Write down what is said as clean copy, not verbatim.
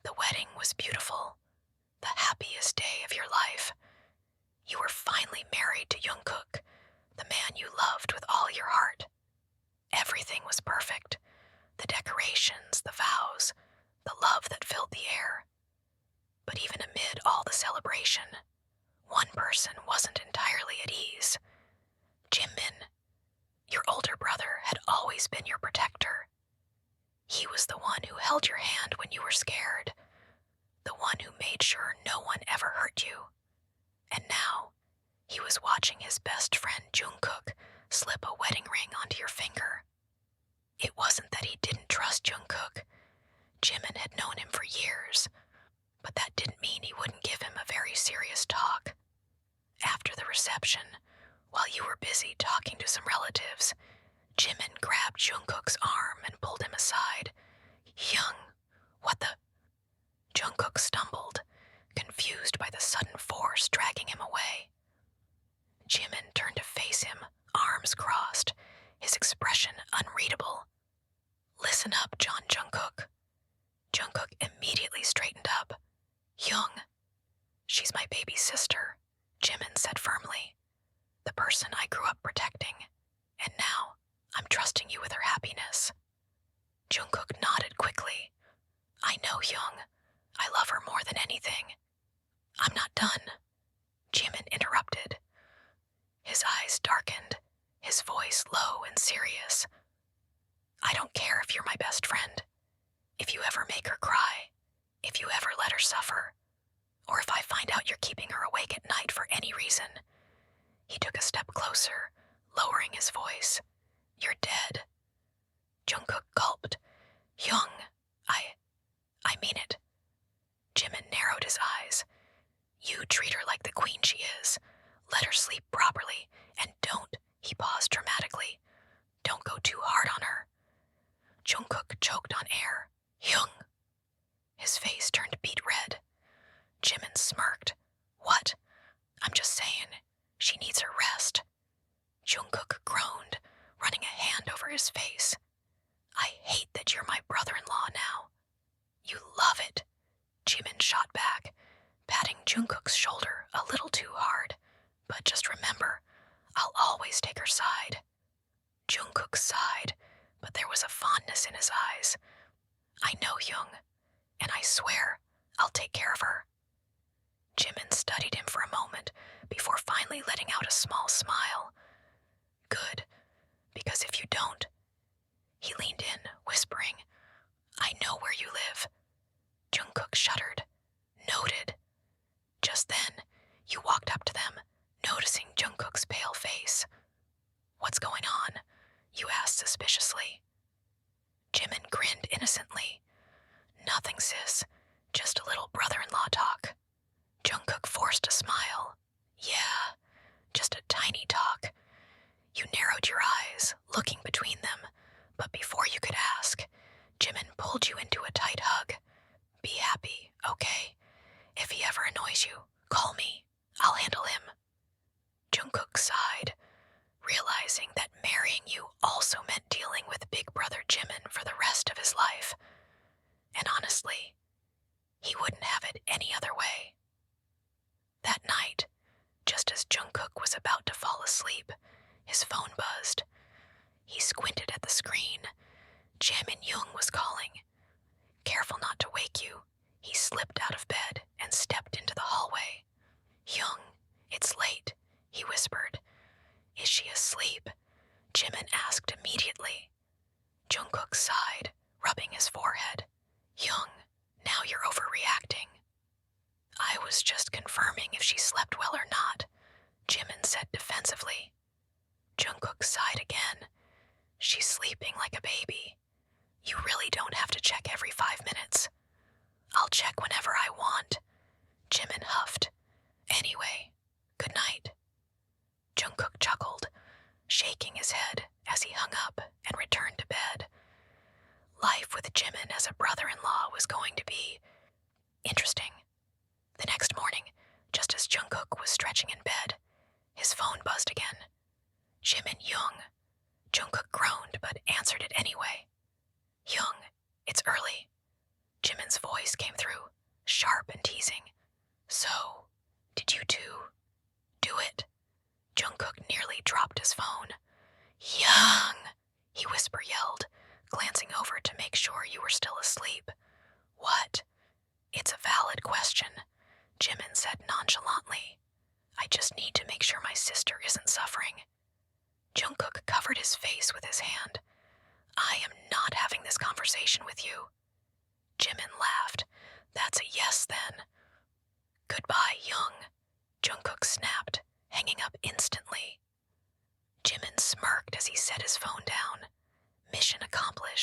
The wedding was beautiful, the happiest day of your life. You were finally married to Jungkook, the man you loved with all your heart. Everything was perfect. The decorations, the vows, the love that filled the air. But even amid all the celebration, one person wasn't entirely at ease. Jimin, your older brother, had always been your protector. He was the one who held your hand when you were scared, the one who made sure no one ever hurt you. And now, he was watching his best friend Jungkook slip a wedding ring onto your finger. It wasn't that he didn't trust Jungkook. Jimin had known him for years, but that didn't mean he wouldn't give him a very serious talk. After the reception, while you were busy talking to some relatives, Jimin grabbed Jungkook's arm and pulled him aside. "Young, what the?" Jungkook stumbled, confused by the sudden force dragging him away. Jimin turned to face him, arms crossed, his expression unreadable. "Listen up, John Jungkook." Jungkook immediately straightened up. "Young, she's my baby sister," Jimin said firmly. "The person I grew up protecting, and now I'm trusting you with her happiness." Jungkook nodded quickly. "I know, Young. I love her more than anything." "I'm not done," Jimin interrupted. His eyes darkened, his voice low and serious. "I don't care if you're my best friend, if you ever make her cry, if you ever let her suffer, or if I find out you're keeping her awake at night for any reason." He took a step closer, lowering his voice. "You're dead." Jungkook gulped. "Young, I mean it." Jimin narrowed his eyes. "You treat her like the queen she is. Let her sleep properly, and don't," he paused dramatically, "don't go too hard on her." Jungkook choked on air. "Young." His face turned beet red. Jimin smirked. "What? I'm just saying, she needs her rest." Jungkook groaned, running a hand over his face. "I hate that you're my brother-in-law now." "You love it," Jimin shot back, patting Jungkook's shoulder a little too hard. "But just remember, I'll always take her side." Jungkook sighed, but there was a fondness in his eyes. "I know, Young, and I swear I'll take care of her." Jimin studied him for a moment before finally letting out a small smile. "Good, because if you don't..." He leaned in, whispering, "I know where you live." Jungkook shuddered. "Noted." Just then, you walked up to them, noticing Jungkook's pale face. "What's going on?" you asked suspiciously. Jimin grinned innocently. "Nothing, sis. Just a little brother-in-law talk." Jungkook forced a smile. "Yeah, just a tiny talk." You narrowed your eyes, looking between them, but before you could ask, Jimin pulled you into a tight hug. "Be happy, okay? If he ever annoys you, call me. I'll handle him." Jungkook sighed, realizing that marrying you also meant dealing with Big Brother Jimin for the rest of his life. And honestly, he wouldn't have it any other way. That night, just as Jungkook was about to fall asleep, his phone buzzed. He squinted at the screen. Jamin Young was calling. Careful not to wake you, he slipped out of bed and stepped into the hallway. "Young, it's late," he whispered. "Is she asleep?" Jimin asked immediately. Jungkook sighed, rubbing his forehead. "Young, now you're overreacting." "I was just confirming if she slept well or not," Jimin said defensively. Jungkook sighed again. "She's sleeping like a baby. You really don't have to check every 5 minutes." "I'll check whenever I want," Jimin huffed. "Anyway, good night." Jungkook chuckled, shaking his head as he hung up and returned to bed. Life with Jimin as a brother-in-law was going to be interesting. The next morning, just as Jungkook was stretching in bed, his phone buzzed again. "Jimin Young." Jungkook groaned but answered it anyway. "Young, it's early." Jimin's voice came through his phone. Young, he whisper-yelled, glancing over to make sure you were still asleep. What? It's a valid question, Jimin said nonchalantly. I just need to make sure my sister isn't suffering. Jungkook covered his face with his hand. I am not having this conversation with you. Jimin laughed. That's a yes, then. Goodbye, Young, Jungkook snapped, hanging up instantly. Jimin smirked as he set his phone down. Mission accomplished.